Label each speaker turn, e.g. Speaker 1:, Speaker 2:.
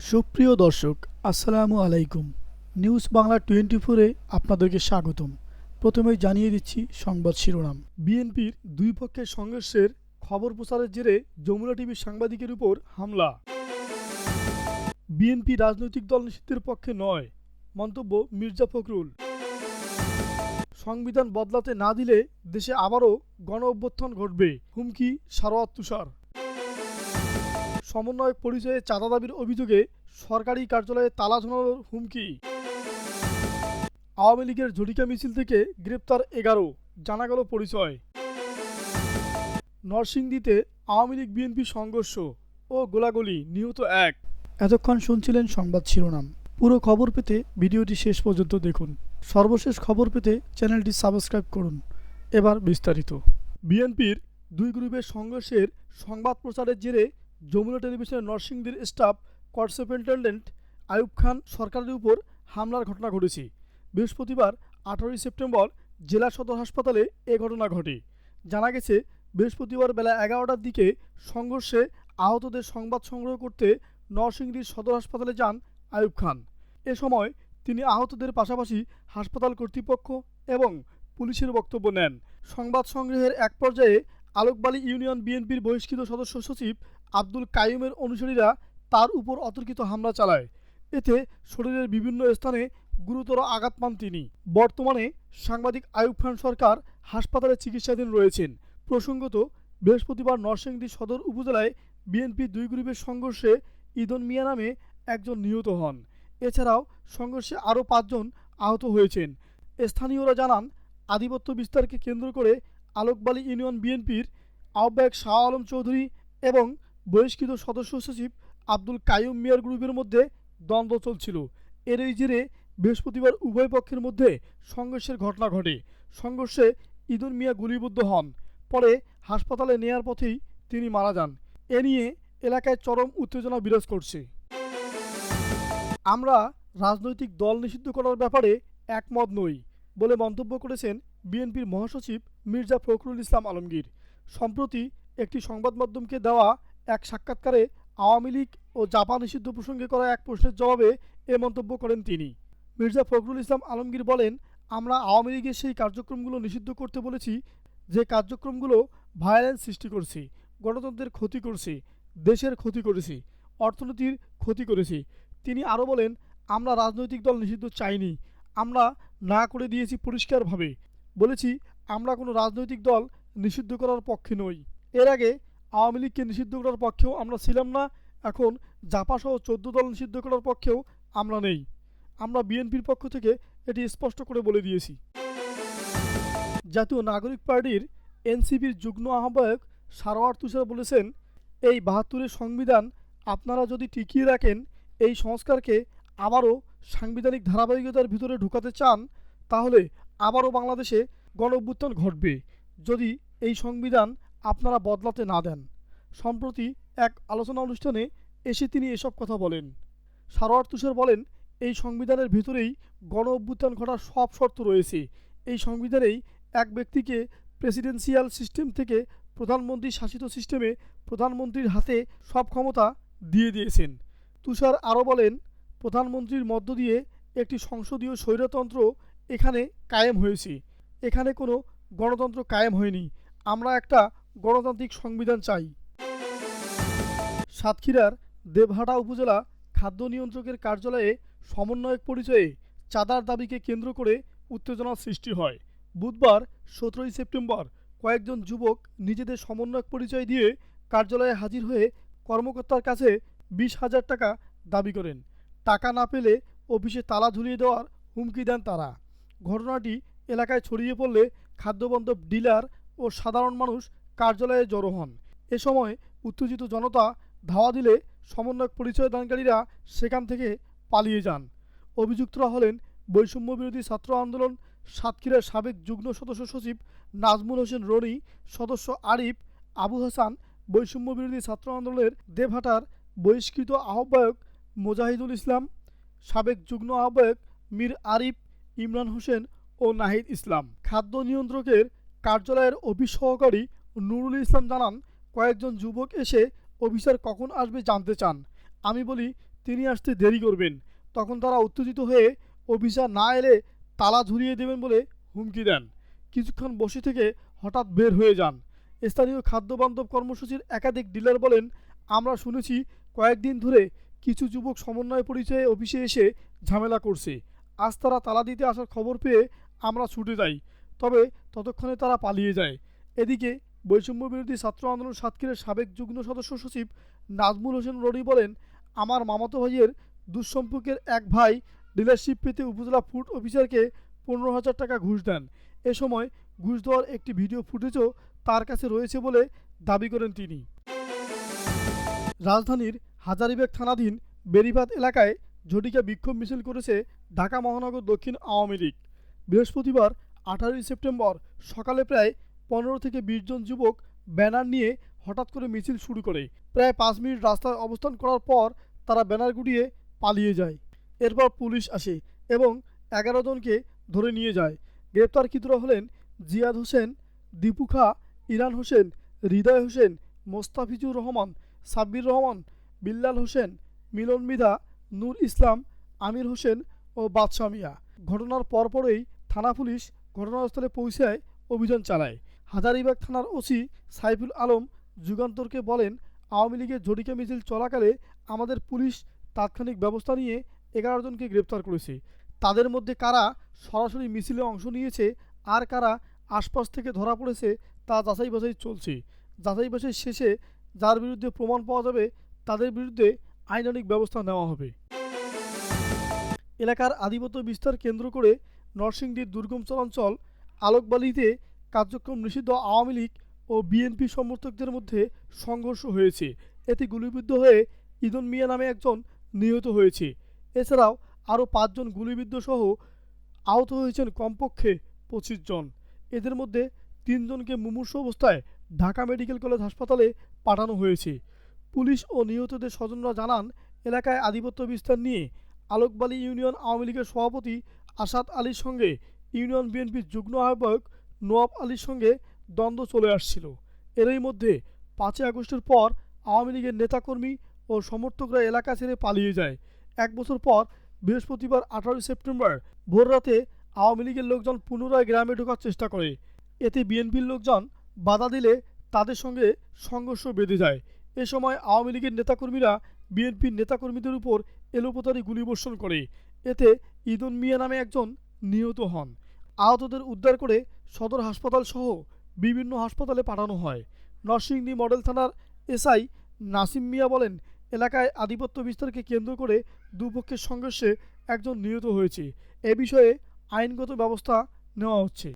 Speaker 1: সুপ্রিয় দর্শক, আসসালামু আলাইকুম। নিউজ বাংলা 24-এ আপনাদেরকে স্বাগতম। প্রথমেই জানিয়ে দিচ্ছি সংবাদ শিরোনাম। বিএনপির দুই পক্ষের সংঘর্ষের খবর প্রচারের জেরে যমুনা টিভির সাংবাদিকের উপর হামলা। বিএনপি রাজনৈতিক দল নিষিদ্ধের পক্ষে নয়, মন্তব্য মির্জা ফখরুল। সংবিধান বদলাতে না দিলে দেশে আবারও গণ অভ্যুত্থান ঘটবে, হুমকি সারোয়ার তুষার। সমন্বয়ক পরিচয়ে চাঁদা দাবির অভিযোগে সরকারি কার্যালয়ে তালা ঝোলানোর হুমকি। আওয়ামী লীগের ঝটিকা মিছিল থেকে গ্রেপ্তার 11, জানা গেল পরিচয়। নরসিংদীতে আওয়ামী লীগ বিএনপি সংঘর্ষ ও গোলাগুলি, নিহত 1। এতক্ষণ শুনছিলেন সংবাদ শিরোনাম। পুরো খবর পেতে ভিডিওটি শেষ পর্যন্ত দেখুন। সর্বশেষ খবর পেতে চ্যানেলটি সাবস্ক্রাইব করুন। এবার বিস্তারিত। বিএনপির দুই গ্রুপের সংঘর্ষের সংবাদ প্রচারের জেরে যমুনা টেলিভিশনের নরসিংদীর স্টাফ কোয়ার্ড সুপারিনটেনডেন্ট আইয়ুব খান সরকারের উপর হামলার ঘটনা ঘটেছে। বৃহস্পতিবার 18 সেপ্টেম্বর জেলা সদর হাসপাতালে এ ঘটনা ঘটে। জানা গেছে, বৃহস্পতিবার বেলা 11টার দিকে সংঘর্ষে আহতদের সংবাদ সংগ্রহ করতে নরসিংদীর সদর হাসপাতালে যান আইয়ুব খান। এ সময় তিনি আহতদের পাশাপাশি হাসপাতাল কর্তৃপক্ষ এবং পুলিশের বক্তব্য নেন। সংবাদ সংগ্রহের এক পর্যায়ে আলোকবালী ইউনিয়ন বিএনপির বহিষ্কৃত সদস্য সচিব আব্দুল কাইয়ুমের অনুসারীরা তার উপর অতর্কিত হামলা চালায়। এতে শরীরের বিভিন্ন স্থানে গুরুতর আঘাত পান তিনি। বর্তমানে সাংবাদিক আইয়ুব খান সরকার হাসপাতালে চিকিৎসাধীন রয়েছেন। প্রসঙ্গত, বৃহস্পতিবার নরসিংদী সদর উপজেলায় বিএনপি দুই গ্রুপের সংঘর্ষে ইদন মিয়া নামে একজন নিহত হন। এছাড়াও সংঘর্ষে আরও 5 জন আহত হয়েছেন। স্থানীয়রা জানান, আধিপত্য বিস্তারকে কেন্দ্র করে আলোকবালী ইউনিয়ন বিএনপির আহ্বায়ক শাহ আলম চৌধুরী এবং বহিষ্কৃত সদস্য সচিব আব্দুল কাইয়ুম মিয়ার গ্রুপের মধ্যে দ্বন্দ্ব চলছিল। এরই জেরে বৃহস্পতিবার উভয় পক্ষের মধ্যে সংঘর্ষের ঘটনা ঘটে। সংঘর্ষে ইদন মিয়া গুলিবিদ্ধ হন। পরে হাসপাতালে নেয়ার পথেই তিনি মারা যান। এ নিয়ে এলাকায় চরম উত্তেজনা বিরাজ করছে। আমরা রাজনৈতিক দল নিষিদ্ধ করার ব্যাপারে একমত নই বলে মন্তব্য করেছেন বিএনপির মহাসচিব মির্জা ফখরুল ইসলাম আলমগীর। সম্প্রতি একটি সংবাদ মাধ্যমকে দেওয়া এক সাক্ষাৎকারে আওয়ামী লীগ ও জাপা নিষিদ্ধ প্রসঙ্গে করা এক প্রশ্নের জবাবে এ মন্তব্য করেন তিনি। মির্জা ফখরুল ইসলাম আলমগীর বলেন, আমরা আওয়ামী লীগের সেই কার্যক্রমগুলো নিষিদ্ধ করতে বলেছি যে কার্যক্রমগুলো ভায়োলেন্স সৃষ্টি করছে, গণতন্ত্রের ক্ষতি করছে, দেশের ক্ষতি করেছে, অর্থনীতির ক্ষতি করেছে। তিনি আরও বলেন, আমরা রাজনৈতিক দল নিষিদ্ধ চাইনি, আমরা না করে দিয়েছি পরিষ্কারভাবে। বলেছি, আমরা কোনো রাজনৈতিক দল নিষিদ্ধ করার পক্ষে নই। এর আগে আওয়ামী লীগকে নিষিদ্ধ করার পক্ষেও আমরা ছিলাম না, এখন জাপাসহ 14 দল নিষিদ্ধ করার পক্ষেও আমরা নেই। আমরা বিএনপির পক্ষ থেকে এটি স্পষ্ট করে বলে দিয়েছি। জাতীয় নাগরিক পার্টির এনসিপির যুগ্ম আহ্বায়ক সারোয়ার তুষার বলেছেন, এই 72-এর সংবিধান আপনারা যদি টিকিয়ে রাখেন, এই সংস্কারকে আবারও সাংবিধানিক ধারাবাহিকতার ভিতরে ঢুকাতে চান, তাহলে আবারও বাংলাদেশে গণ অভ্যুত্থান ঘটবে যদি এই সংবিধান আপনারা বদলাতে না দেন। সম্প্রতি এক আলোচনা অনুষ্ঠানে এসে তিনি এসব কথা বলেন। সারোয়ার তুষার বলেন, এই সংবিধানের ভিতরেই গণ অভ্যুত্থান ঘটার সব শর্ত রয়েছে। এই সংবিধানেই এক ব্যক্তিকে প্রেসিডেন্সিয়াল সিস্টেম থেকে প্রধানমন্ত্রী শাসিত সিস্টেমে প্রধানমন্ত্রীর হাতে সব ক্ষমতা দিয়ে দিয়েছেন। তুষার আরও বলেন, প্রধানমন্ত্রীর মধ্য দিয়ে একটি সংসদীয় স্বৈরতন্ত্র এখানে কায়েম হয়েছে। এখানে কোনো গণতন্ত্র কায়েম হয়নি। আমরা একটা গণতান্ত্রিক সংবিধান চাই। সাতক্ষীরার দেবহাটা উপজেলা খাদ্য নিয়ন্ত্রকের কার্যালয়ে সমন্বয়ক পরিচয়ে চাঁদার দাবিকে কেন্দ্র করে উত্তেজনার সৃষ্টি হয়। বুধবার 17 সেপ্টেম্বর কয়েকজন যুবক নিজেদের সমন্বয়ক পরিচয় দিয়ে কার্যালয়ে হাজির হয়ে কর্মকর্তার কাছে 20,000 টাকা দাবি করেন। টাকা না পেলে অফিসে তালা ঝুলিয়ে দেওয়ার হুমকি দেন তারা। ঘটনাটি এলাকায় ছড়িয়ে পড়লে খাদ্যবন্ধ ডিলার ও সাধারণ মানুষ কার্যালয়ে জড়ো হন। এ সময় উত্তেজিত জনতা ধাওয়া দিলে সমন্বয়ক পরিচয় দানকারীরা সেখান থেকে পালিয়ে যান। অভিযুক্তরা হলেন বৈষম্য বিরোধী ছাত্র আন্দোলন সাতক্ষীরার সাবেক যুগ্ম সদস্য সচিব নাজমুল হোসেন রনি, সদস্য আরিফ, আবু হাসান, বৈষম্য বিরোধী ছাত্র আন্দোলনের দেবহাটার বহিষ্কৃত আহ্বায়ক মোজাহিদুল ইসলাম, সাবেক যুগ্ম আহ্বায়ক মীর আরিফ, ইমরান হোসেন ও নাহিদ ইসলাম। খাদ্য নিয়ন্ত্রকের কার্যালয়ের অফিস সহকারী নুরুল ইসলাম জানান, কয়েকজন যুবক এসে অফিসার কখন আসবে জানতে চান। আমি বলি তিনি আসতে দেরি করবেন। তখন তারা উত্তেজিত হয়ে অফিসার না এলে তালা ঝুলিয়ে দেবেন বলে হুমকি দেন। কিছুক্ষণ বসে থেকে হঠাৎ বের হয়ে যান। স্থানীয় খাদ্যবান্ধব কর্মসূচির একাধিক ডিলার বলেন, আমরা শুনেছি কয়েকদিন ধরে কিছু যুবক সমন্বয় পরিচয়ে অফিসে এসে ঝামেলা করছে। আজ তারা তালা দিতে আসার খবর পেয়ে আমরা ছুটে যাই, তবে ততক্ষণে তারা পালিয়ে যায়। এদিকে বৈষম্য বিরোধী ছাত্র আন্দোলন সাতক্ষীরের সাবেক যুগ্ম সদস্য সচিব নাজমুল হোসেন রনি বলেন, আমার মামাতো ভাইয়ের দুঃসম্পর্কের এক ভাই ডিলারশিপ পেতে উপজেলা ফুড অফিসারকে 15,000 টাকা ঘুষ দেন। এ সময় ঘুষ দেওয়ার একটি ভিডিও ফুটেজও তার কাছে রয়েছে বলে দাবি করেন তিনি। রাজধানীর হাজারীবাগ থানাধীন বেড়িবাঁধ এলাকায় ঝটিকা বিক্ষোভ মিছিল করেছে ঢাকা মহানগর দক্ষিণ আওয়ামী লীগ। বৃহস্পতিবার 18 সেপ্টেম্বর সকালে প্রায় 15 থেকে 20 জন যুবক ব্যানার নিয়ে হঠাৎ করে মিছিল শুরু করে। প্রায় 5 মিনিট রাস্তায় অবস্থান করার পর তারা ব্যানার গুটিয়ে পালিয়ে যায়। এরপর পুলিশ আসে এবং 11 জনকে ধরে নিয়ে যায়। গ্রেপ্তারকৃতরা হলেন জিয়াদ হোসেন, দীপু খা, ইরান হোসেন, হৃদয় হোসেন, মোস্তাফিজুর রহমান, সাব্বির রহমান, বিল্লাল হোসেন, মিলন মৃধা, নূর ইসলাম, আমির হোসেন ও বাদশা মিয়া। ঘটনার পরপরই থানা পুলিশ ঘটনাস্থলে পৌঁছায় অভিযান চালায়। হাজারীবাগ থানার ওসি সাইফুল আলম যুগান্তরকে বলেন, আওয়ামী লীগের ঝটিকা মিছিল চলাকালে আমাদের পুলিশ তাৎক্ষণিক ব্যবস্থা নিয়ে 11 জনকে গ্রেপ্তার করেছে। তাদের মধ্যে কারা সরাসরি মিছিলে অংশ নিয়েছে আর কারা আশপাশ থেকে ধরা পড়েছে তা যাচাই বাছাই চলছে। যাচাই বাছাই শেষে যার বিরুদ্ধে প্রমাণ পাওয়া যাবে তাদের বিরুদ্ধে আইনানুগ ব্যবস্থা নেওয়া হবে। এলাকার আধিপত্য বিস্তার কেন্দ্র করে নরসিংদীর দুর্গম চরাঞ্চল আলোকবালিতে কার্যক্রম নিষিদ্ধ আওয়ামী লীগ ও বিএনপি সমর্থকদের মধ্যে সংঘর্ষ হয়েছে। এতে গুলিবিদ্ধ হয়ে ইদন মিয়া নামে একজন নিহত হয়েছে। এছাড়াও আরও 5 জন গুলিবিদ্ধ সহ আহত হয়েছেন কমপক্ষে 25 জন। এদের মধ্যে 3 জনকে মুমূর্ষু অবস্থায় ঢাকা মেডিকেল কলেজ হাসপাতালে পাঠানো হয়েছে। পুলিশ ও নিহতদের স্বজনরা জানান, এলাকায় আধিপত্য বিস্তার নিয়ে আলোকবালি ইউনিয়ন আওয়ামী লীগের সভাপতি আসাদ আলীর সঙ্গে ইউনিয়ন বিএনপির যুগ্ম আহ্বায়ক নোয়াব আলীর সঙ্গে দ্বন্দ্ব চলে আসছিল। এরই মধ্যে 5 আগস্টের পর আওয়ামী লীগের নেতাকর্মী ও সমর্থকরা এলাকা ছেড়ে পালিয়ে যায়। 1 বছর পর বৃহস্পতিবার 18 সেপ্টেম্বর ভোররাতে আওয়ামী লীগের লোকজন পুনরায় গ্রামে ঢোকার চেষ্টা করে। এতে বিএনপির লোকজন বাধা দিলে তাদের সঙ্গে সংঘর্ষ বেঁধে যায়। এ সময় আওয়ামী লীগের নেতাকর্মীরা বিএনপির নেতাকর্মীদের উপর এলোপাতাড়ি গুলিবর্ষণ করে। এতে ইদন মিয়া নামে একজন নিহত হন। আহতদের উদ্ধার করে সদর হাসপাতাল সহ বিভিন্ন হাসপাতালে পাঠানো হয়। নরসিংদী মডেল থানার এসআই নাসিম মিয়া বলেন, এলাকায় আধিপত্য বিস্তারকে কেন্দ্র করে দুপক্ষের সংঘর্ষে একজন নিহত হয়েছে। এ বিষয়ে আইনগত ব্যবস্থা নেওয়া হচ্ছে।